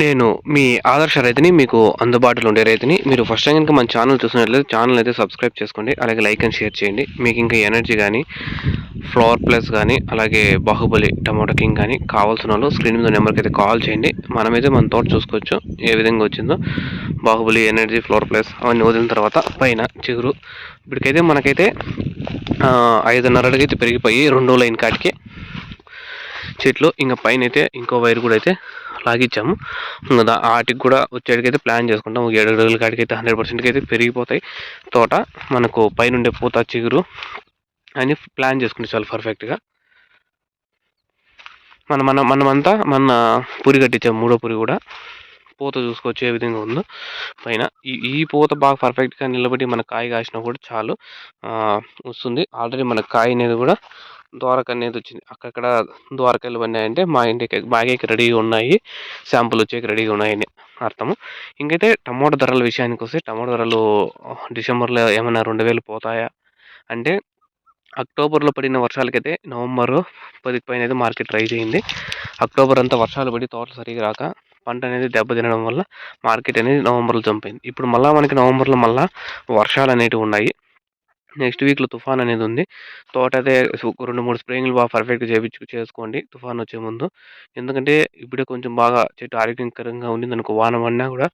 నేను మీ ఆదర్శ రైతుని, మీకు అందుబాటులో ఉండే రైతుని. మీరు ఫస్ట్ టైం గనుక మన ఛానల్ చూస్తున్నట్లయితే ఛానల్ అయితే సబ్స్క్రైబ్ చేసుకోండి. అలాగే లైక్ అండ్ షేర్ చేయండి. మీకు ఇంకా ఎనర్జీ గానీ, ఫ్లవర్ ప్లస్ గానీ, అలాగే బాహుబలి టమాటో కింగ్ గానీ కావాల్సినోళ్ళు స్క్రీన్ మీద నెంబర్‌కి అయితే కాల్ చేయండి. మనమైతే మన తోట చూసుకోవచ్చు. ఏ విధంగా వచ్చిందో. బాహుబలి, ఎనర్జీ, ఫ్లవర్ ప్లస్ అవన్నీ వదిలిన తర్వాత పైన చిగురు ఇప్పటికైతే మనకైతే 5.5 అడుగైతే పెరిగిపోయి రెండో లైన్ కాటికి చెట్లు. ఇంక పైనైతే ఇంకో వైర్ కూడా అయితే లాగిచ్చాము. ఇంకా వాటికి కూడా వచ్చేటికైతే ప్లాన్ చేసుకుంటాం. ఒక 7 అడుగుల కాడికైతే 100% అయితే పెరిగిపోతాయి తోట. మనకు పైనుండే పూత, చిగురు అని ప్లాన్ చేసుకుంటే చాలా పర్ఫెక్ట్గా మనమంతా మన పురి కట్టించాము. మూడో పురి కూడా పూత చూసుకోవచ్చు ఏ విధంగా ఉందో పైన. ఈ పూత బాగా పర్ఫెక్ట్గా నిలబడి మన కాయ కాసినా కూడా చాలు వస్తుంది. ఆల్రెడీ మన కాయ అనేది కూడా ద్వారక అనేది వచ్చింది. అక్కడక్కడ ద్వారకాయలు పడినాయంటే మా ఇంటికి బాగా రెడీగా ఉన్నాయి, శాంపుల్ వచ్చేకి రెడీగా ఉన్నాయని అర్థము. ఇంకైతే టమోటా ధరల విషయానికి వస్తే టమోటా ధరలు డిసెంబర్లో ఏమైనా 2000 పోతాయా అంటే, అక్టోబర్లో పడిన వర్షాలకైతే నవంబర్ 10కి పైన అయితే మార్కెట్ రైజ్ అయింది. అక్టోబర్ అంతా వర్షాలు పడి తోటలు సరిగా రాక పంట అనేది దెబ్బతినడం వల్ల మార్కెట్ అనేది నవంబర్లో జంప్ అయింది. ఇప్పుడు మళ్ళీ మనకి నవంబర్లో మళ్ళీ వర్షాలు అనేటివి ఉన్నాయి. నెక్స్ట్ వీక్లో తుఫాన్ అనేది ఉంది. తోట అయితే 2-3 స్ప్రేయింగ్లు బాగా పర్ఫెక్ట్గా చేసుకోండి తుఫాన్ వచ్చే ముందు. ఎందుకంటే ఇప్పుడే కొంచెం బాగా చెట్టు ఆరోగ్యకరంగా ఉండిందనుకో, వాన పడినా కూడా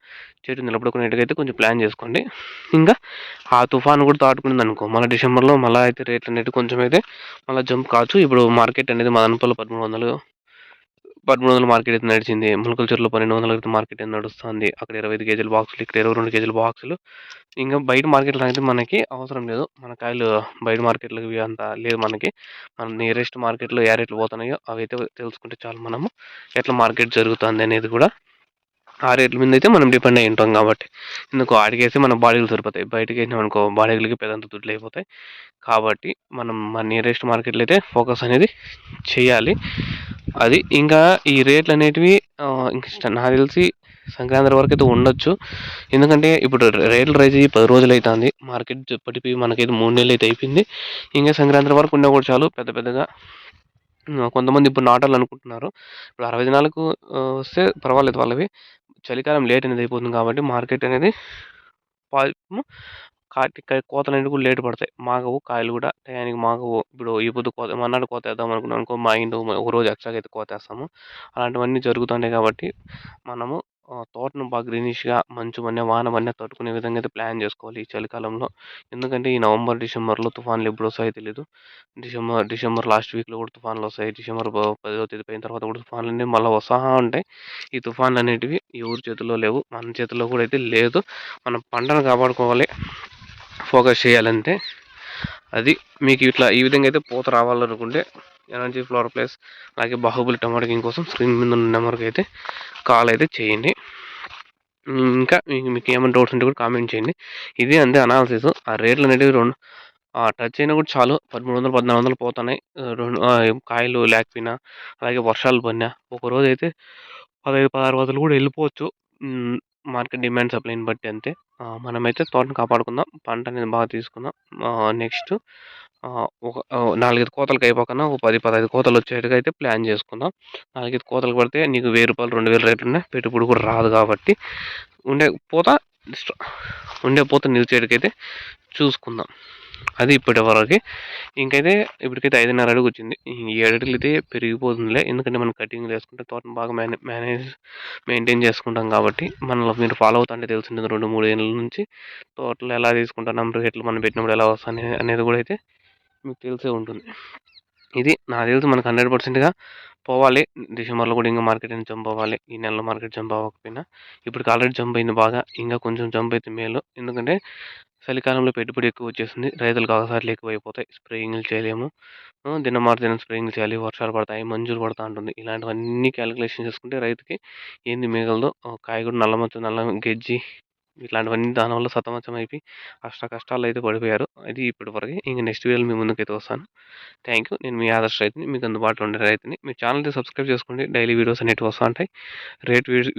చెట్టు నిలబడుకునేట్టుగా కొంచెం ప్లాన్ చేసుకోండి. ఇంకా ఆ తుఫాన్ కూడా దాటుకునిందనుకో మళ్ళీ డిసెంబర్లో మళ్ళీ అయితే రేట్లు అనేవి కొంచెం అయితే మళ్ళీ జంప్ కావచ్చు. ఇప్పుడు మార్కెట్ అనేది మదనపల్లి 1300 మార్కెట్ అయితే నడిచింది. ములకల చెరువులో 1200 అయితే మార్కెట్ అయితే నడుస్తుంది. అక్కడ 25 కేజీల బాక్సులు, ఇక్కడ 22 కేజీల బాక్సులు. ఇంకా బయట మార్కెట్లో అయితే మనకి అవసరం లేదు. మన కాయలు బయట మార్కెట్లకి అంత లేదు మనకి. మన నియరెస్ట్ మార్కెట్లో ఏ రేట్లు పోతున్నాయో అవైతే తెలుసుకుంటే చాలు మనము. ఎట్లా మార్కెట్ జరుగుతుంది అనేది కూడా ఆ రేట్ల మీద అయితే మనం డిపెండ్ అయి ఉంటాం కాబట్టి. ఎందుకు ఆడికేసి మన బాడీలు సరిపోతాయి. బయటకి వేసినాం అనుకో బాడీలకి పెద్దంత దుడ్లు అయిపోతాయి. కాబట్టి మనం మన నియరెస్ట్ మార్కెట్లో అయితే ఫోకస్ అనేది చేయాలి. అది ఇంకా ఈ రేట్లు అనేటివి నాకు తెలిసి సంక్రాంతి వరకు అయితే ఉండొచ్చు. ఎందుకంటే ఇప్పుడు రేట్లు రైజ్ అయ్యి 10 రోజులు అవుతుంది. మార్కెట్ పడిపోయి మనకైతే 3 నెలలు అయితే అయిపోయింది. ఇంకా సంక్రాంతి వరకు ఉన్నా కూడా చాలు. పెద్దగా కొంతమంది ఇప్పుడు నాటాలు అనుకుంటున్నారు. ఇప్పుడు 60 దినాలకు వస్తే పర్వాలేదు వాళ్ళవి. చలికాలం లేట్ అనేది అయిపోతుంది కాబట్టి మార్కెట్ అనేది పాము కోతలు అనేవి కూడా లేట్ పడతాయి. మాగవు కాయలు కూడా టయానికి మాగవు. ఇప్పుడు ఈ పొద్దు కోత మర్నాడు కోతేద్దాం అనుకున్నాం అనుకో, మా ఇండు ఒక రోజు ఎక్స్ట్రాగా అయితే కోతేస్తాము. అలాంటివన్నీ జరుగుతుంటాయి కాబట్టి మనము తోటను బాగా గ్రీనిష్‌గా మంచు పడినా, వాన పడినా తట్టుకునే విధంగా అయితే ప్లాన్ చేసుకోవాలి ఈ చలికాలంలో. ఎందుకంటే ఈ నవంబర్, డిసెంబర్‌లో తుఫాన్లు ఎప్పుడొస్తాయో తెలీదు. డిసెంబర్ లాస్ట్ వీక్‌లో కూడా తుఫాన్లొస్తాయి. డిసెంబర్ 10వ తేదీ పోయిన తర్వాత కూడా తుఫాన్లన్నీ మళ్ళా వస్తా ఉంటాయి. ఈ తుఫాన్లనేటివి ఎవరి చేతుల్లో లేవు. మన చేతుల్లో కూడా అయితే లేదు. మనం పంటను కాపాడుకోవాలి. ఫోకస్ చేయాలంతే. అది మీకు ఇట్లా ఈ విధంగా అయితే పూత రావాలనుకుంటే ఎనర్జీ ఫ్లవర్ ప్లస్ అలాగే బాహుబలి టమాటో కింగ్ కోసం స్క్రీన్ మీద ఉన్న నెంబర్కి అయితే కాల్ అయితే చేయండి. ఇంకా మీకు ఏమైనా డౌట్స్ ఉంటే కూడా కామెంట్ చేయండి. ఇది అంతే అనాలిసిస్. ఆ రేట్లు అనేటివి టచ్ అయినా కూడా చాలు 1300, 1400 పోతున్నాయి. కాయలు లేకపోయినా అలాగే వర్షాలు పడినా ఒకరోజు అయితే 15, 16 వందలు కూడా వెళ్ళిపోవచ్చు. మార్కెట్ డిమాండ్ సప్లైని బట్టి అంతే. మనమైతే తోటను కాపాడుకుందాం. పంట అనేది బాగా తీసుకుందాం. నెక్స్ట్ ఒక 4, 5 కోతలకి అయిపోకన్నా ఒక 10, 15 కోతలు వచ్చేట్టుగా అయితే ప్లాన్ చేసుకుందాం. 4, 5 కోతలు పడితే నీకు రూ. 1000, 2000 రేట్లు ఉన్నాయి. పెట్టుబడి కూడా రాదు కాబట్టి ఉండే పూత నిలిచేటికైతే చూసుకుందాం. అది ఇప్పటివరకి. ఇంకైతే ఇప్పటికైతే 5.5 అడుగు వచ్చింది. ఈ 7 అడుగులు అయితే పెరిగిపోతుందిలే. ఎందుకంటే మనం కటింగ్లు వేసుకుంటే తోటను బాగా మెయింటైన్ చేసుకుంటాం కాబట్టి మనలో మీరు ఫాలో అవుతుంటే తెలిసింటుంది 2, 3 ఏళ్ళ నుంచి తోటలు ఎలా తీసుకుంటున్నాం, రేట్లు మనం పెట్టినప్పుడు ఎలా వస్తాయి అనేది కూడా అయితే మీకు తెలిసే ఉంటుంది. ఇది నాకు తెలిసి మనకు 100%గా పోవాలి. డిసెంబర్లో కూడా ఇంకా మార్కెట్ అనేది జంప్ అవ్వాలి. ఈ నెలలో మార్కెట్ జంప్ అవ్వకపోయినా ఇప్పటికి ఆల్రెడీ జంప్ అయింది బాగా. ఇంకా కొంచెం జంప్ అయితే మేలు. ఎందుకంటే చలికాలంలో పెట్టుబడి ఎక్కువ వచ్చేస్తుంది. రైతులకు అవసరాలు ఎక్కువైపోతాయి. స్ప్రేయింగ్లు చేయలేము. దినం స్ప్రేయింగ్లు చేయాలి. వర్షాలు పడతాయి, మంజులు పడతా ఉంటుంది. ఇలాంటివన్నీ క్యాలిక్యులేషన్ చేసుకుంటే రైతుకి ఏంది మిగలదు. కాయ కూడా నల్ల గెజ్జి ఇట్లాంటివన్నీ దానివల్ల సతమతం అయిపోయి కష్టాల్లో అయితే పడిపోయారు. అది ఇప్పటివరకి. ఇంక నెక్స్ట్ వీడియోలో మీ ముందుకైతే వస్తాను. Thank you. నేను మీ ఆదర్శ రైతుని. మీకు అందుబాటులో ఉండే రైతుని. మీ ఛానల్‌ని సబ్స్క్రైబ్ చేసుకోండి. డైలీ వీడియోస్ అనేటివి వస్తూ ఉంటాయి.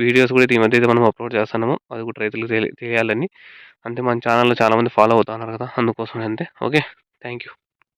వీడియోస్ కూడా ఈ మధ్య అయితే మనం అప్లోడ్ చేస్తున్నాము. అది కూడా రైతులకు తెలియాలని. అంతే మన ఛానల్‌లో చాలామంది ఫాలో అవుతా ఉన్నారు కదా! అందుకోసమే అంతే. ఓకే. Thank you.